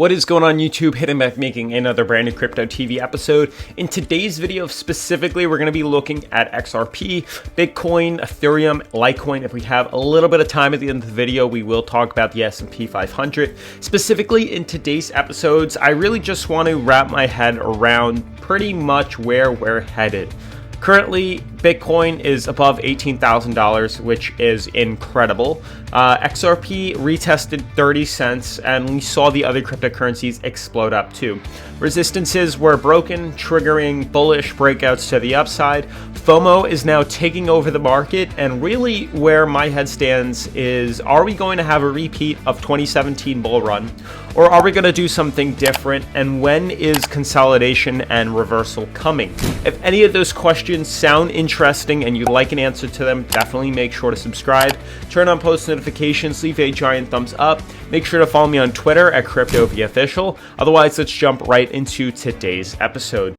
What is going on YouTube? Hitting back making another brand new Crypto TV episode. In today's video specifically, we're going to be looking at XRP, Bitcoin, Ethereum, Litecoin. If we have a little bit of time at the end of the video, we will talk about the S&P 500. Specifically in today's episodes, I really just want to wrap my head around pretty much where we're headed. Currently, Bitcoin is above $18,000, which is incredible. XRP retested 30 cents, and we saw the other cryptocurrencies explode up too. Resistances were broken, triggering bullish breakouts to the upside. FOMO is now taking over the market, and really where my head stands is, are we going to have a repeat of 2017 bull run, or are we going to do something different, and when is consolidation and reversal coming? If any of those questions sound interesting and you'd like an answer to them, definitely make sure to subscribe, turn on post notifications, leave a giant thumbs up, make sure to follow me on Twitter at CryptoVOfficial. Otherwise, let's jump right into today's episode.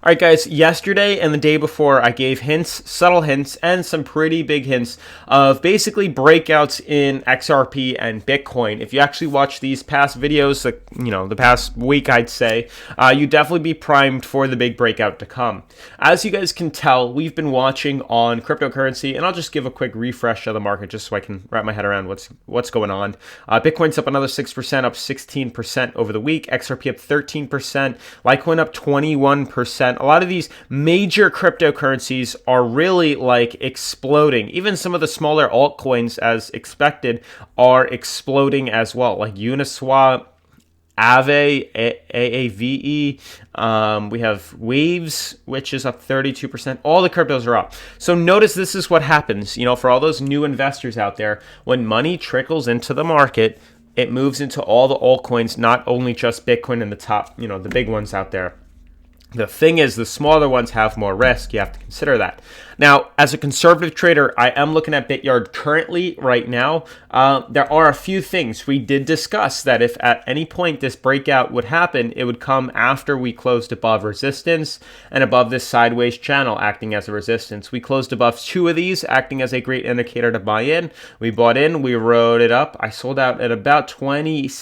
Alright guys, yesterday and the day before I gave hints, subtle hints, and some pretty big hints of basically breakouts in XRP and Bitcoin. If you actually watch these past videos, the past week I'd say, you'd definitely be primed for the big breakout to come. As you guys can tell, we've been watching on cryptocurrency, and I'll just give a quick refresh of the market just so I can wrap my head around what's going on. Bitcoin's up another 6%, up 16% over the week. XRP up 13%, Litecoin up 21%. A lot of these major cryptocurrencies are really like exploding. Even some of the smaller altcoins, as expected, are exploding as well, like Uniswap, Aave, AAVE. We have Waves, which is up 32%. All the cryptos are up. So notice this is what happens, for all those new investors out there. When money trickles into the market, it moves into all the altcoins, not only just Bitcoin and the top, the big ones out there. The thing is, the smaller ones have more risk. You have to consider that. Now, as a conservative trader, I am looking at Bityard currently right now. There are a few things. We did discuss that if at any point this breakout would happen, it would come after we closed above resistance and above this sideways channel acting as a resistance. We closed above two of these, acting as a great indicator to buy in. We bought in, we rode it up. I sold out at about 28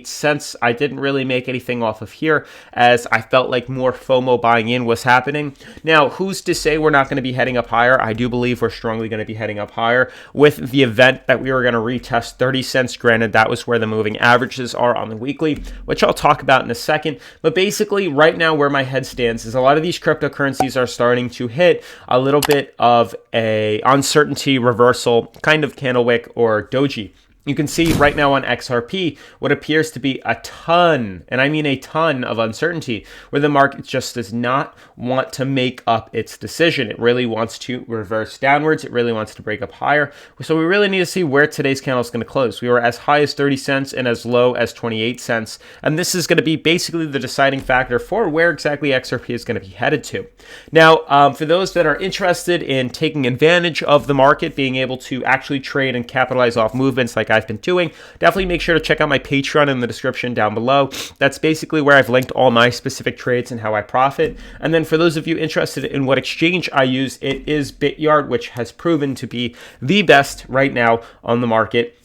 cents. I didn't really make anything off of here as I felt like more FOMO buying in was happening. Now, who's to say we're not going to be heading up higher? I do believe we're strongly going to be heading up higher with the event that we were going to retest 30 cents. Granted, that was where the moving averages are on the weekly, which I'll talk about in a second. But basically, right now where my head stands is a lot of these cryptocurrencies are starting to hit a little bit of a uncertainty reversal, kind of candle wick or doji. You can see right now on XRP what appears to be a ton, and I mean a ton of uncertainty, where the market just does not want to make up its decision. It really wants to reverse downwards. It really wants to break up higher. So we really need to see where today's candle is going to close. We were as high as 30 cents and as low as 28 cents. And this is going to be basically the deciding factor for where exactly XRP is going to be headed to. Now, for those that are interested in taking advantage of the market, being able to actually trade and capitalize off movements like I've been doing, definitely make sure to check out my Patreon in the description down below. That's basically where I've linked all my specific trades and how I profit. And then for those of you interested in what exchange I use, it is Bityard, which has proven to be the best right now on the market.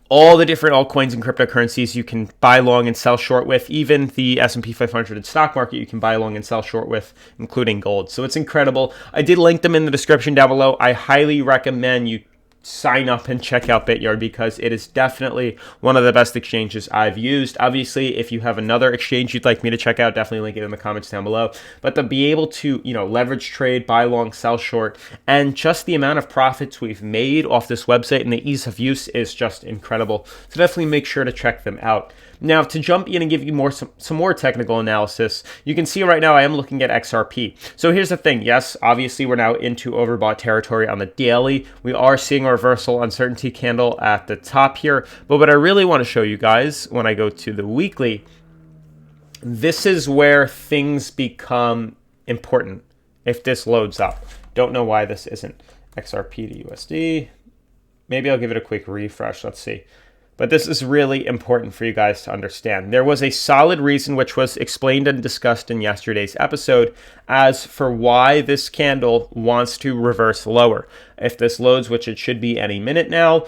All the different altcoins and cryptocurrencies you can buy long and sell short with. Even the S&P 500 stock market you can buy long and sell short with, including gold. So it's incredible. I did link them in the description down below. I highly recommend you sign up and check out Bityard because it is definitely one of the best exchanges I've used. Obviously, if you have another exchange you'd like me to check out, definitely link it in the comments down below. But to be able to, leverage trade, buy long, sell short, and just the amount of profits we've made off this website and the ease of use is just incredible. So definitely make sure to check them out. Now, to jump in and give you some more technical analysis, you can see right now I am looking at XRP. So here's the thing. Yes, obviously we're now into overbought territory on the daily. We are seeing a reversal uncertainty candle at the top here. But what I really want to show you guys when I go to the weekly, this is where things become important if this loads up. Don't know why this isn't XRP to USD. Maybe I'll give it a quick refresh. Let's see. But this is really important for you guys to understand. There was a solid reason, which was explained and discussed in yesterday's episode, as for why this candle wants to reverse lower. If this loads, which it should be any minute now,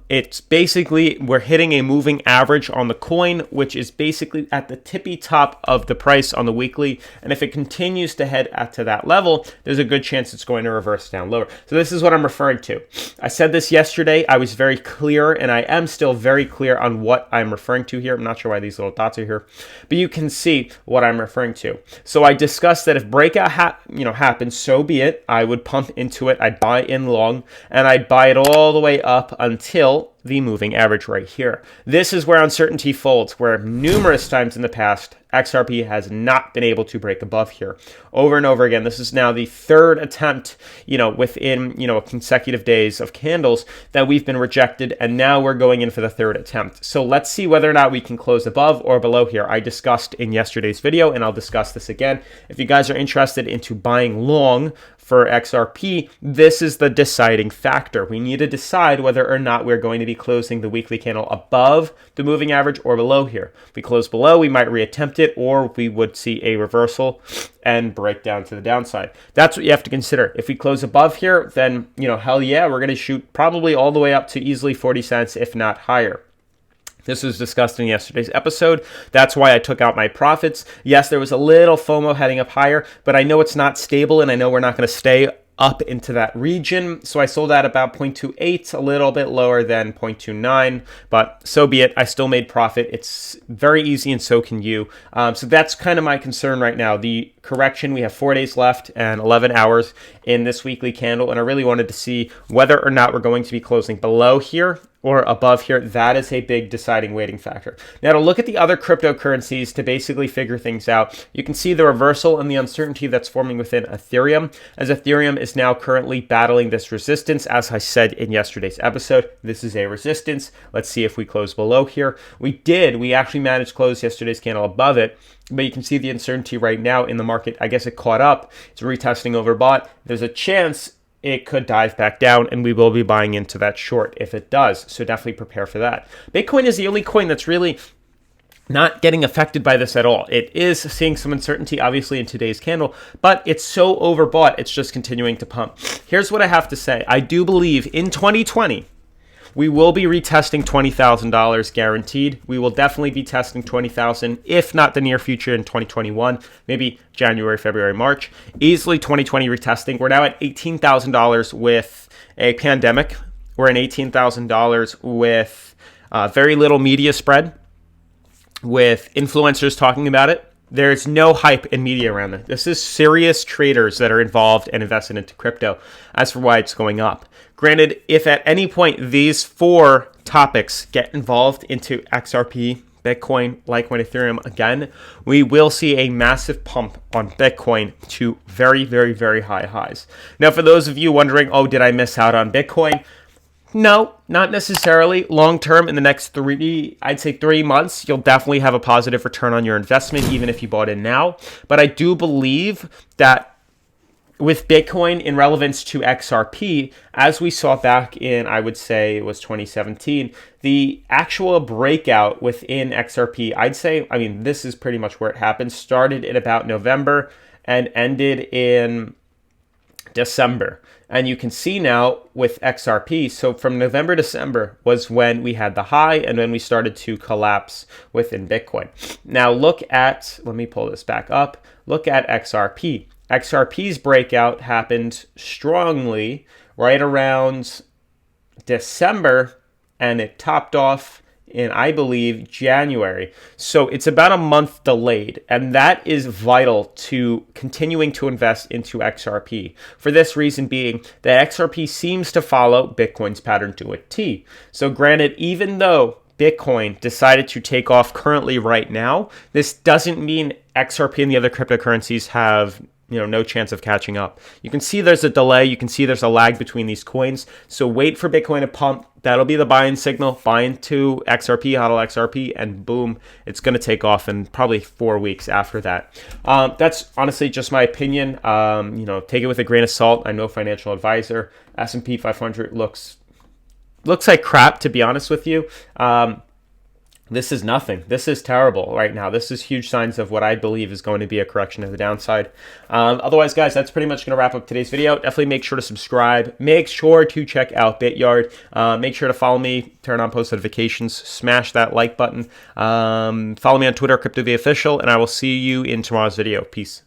it's basically we're hitting a moving average on the coin, which is basically at the tippy top of the price on the weekly. And if it continues to head to that level, there's a good chance it's going to reverse down lower. So this is what I'm referring to. I said this yesterday. I was very clear, and I am still very clear on what I'm referring to here. I'm not sure why these little dots are here, but you can see what I'm referring to. So I discussed that if breakout happens, so be it. I would pump into it. I'd buy in long, and I'd buy it all the way up until the moving average right here. This is where uncertainty folds, where numerous times in the past, XRP has not been able to break above here over and over again. This is now the third attempt, within, consecutive days of candles that we've been rejected. And now we're going in for the third attempt. So let's see whether or not we can close above or below here. I discussed in yesterday's video, and I'll discuss this again. If you guys are interested into buying long for XRP, this is the deciding factor. We need to decide whether or not we're going to be closing the weekly candle above the moving average or below here. If we close below, we might reattempt it, or we would see a reversal and break down to the downside. That's what you have to consider. If we close above here, then, hell yeah, we're going to shoot probably all the way up to easily 40 cents, if not higher. This was discussed in yesterday's episode. That's why I took out my profits. Yes, there was a little FOMO heading up higher, but I know it's not stable, and I know we're not going to stay up into that region. So I sold at about 0.28, a little bit lower than 0.29, but so be it. I still made profit. It's very easy, and so can you. So that's kind of my concern right now. The correction, we have 4 days left and 11 hours in this weekly candle, and I really wanted to see whether or not we're going to be closing below here or above here. That is a big deciding weighting factor. Now, to look at the other cryptocurrencies to basically figure things out, you can see the reversal and the uncertainty that's forming within Ethereum, as Ethereum is now currently battling this resistance. As I said in yesterday's episode, this is a resistance. Let's see if we close below here. We actually managed to close yesterday's candle above it, but you can see the uncertainty right now in the market. I guess it caught up. It's retesting overbought. There's a chance it could dive back down, and we will be buying into that short if it does. So definitely prepare for that. Bitcoin is the only coin that's really not getting affected by this at all. It is seeing some uncertainty, obviously, in today's candle, but it's so overbought, it's just continuing to pump. Here's what I have to say. I do believe in 2020, we will be retesting $20,000 guaranteed. We will definitely be testing 20,000, if not the near future in 2021, maybe January, February, March. Easily 2020 retesting. We're now at $18,000 with a pandemic. We're at $18,000 with very little media spread, with influencers talking about it. There's no hype in media around it. This is serious traders that are involved and invested into crypto. As for why it's going up. Granted, if at any point these four topics get involved into XRP, Bitcoin, Litecoin, Ethereum again, we will see a massive pump on Bitcoin to very, very, very high highs. Now, for those of you wondering, did I miss out on Bitcoin? No, not necessarily. Long term, in the next 3 months, you'll definitely have a positive return on your investment, even if you bought in now. But I do believe that with Bitcoin in relevance to XRP, as we saw back in, I would say it was 2017, the actual breakout within XRP, this is pretty much where it happened, started in about November and ended in December. And you can see now with XRP, so from November, December was when we had the high and when we started to collapse within Bitcoin. Now let me pull this back up. Look at XRP. XRP's breakout happened strongly right around December, and it topped off in, I believe, January. So it's about a month delayed, and that is vital to continuing to invest into XRP. For this reason being that XRP seems to follow Bitcoin's pattern to a T. So granted, even though Bitcoin decided to take off currently right now, this doesn't mean XRP and the other cryptocurrencies have no chance of catching up. You can see there's a delay. You can see there's a lag between these coins. So wait for Bitcoin to pump. That'll be the buying signal. Buy into XRP, HODL XRP, and boom, it's going to take off in probably 4 weeks after that. That's honestly just my opinion. Take it with a grain of salt. I'm no financial advisor. S&P 500 looks looks like crap, to be honest with you. This is nothing. This is terrible right now. This is huge signs of what I believe is going to be a correction to the downside. Otherwise, guys, that's pretty much going to wrap up today's video. Definitely make sure to subscribe. Make sure to check out BitYard. Make sure to follow me, turn on post notifications, smash that like button. Follow me on Twitter, CryptoVOfficial, and I will see you in tomorrow's video. Peace.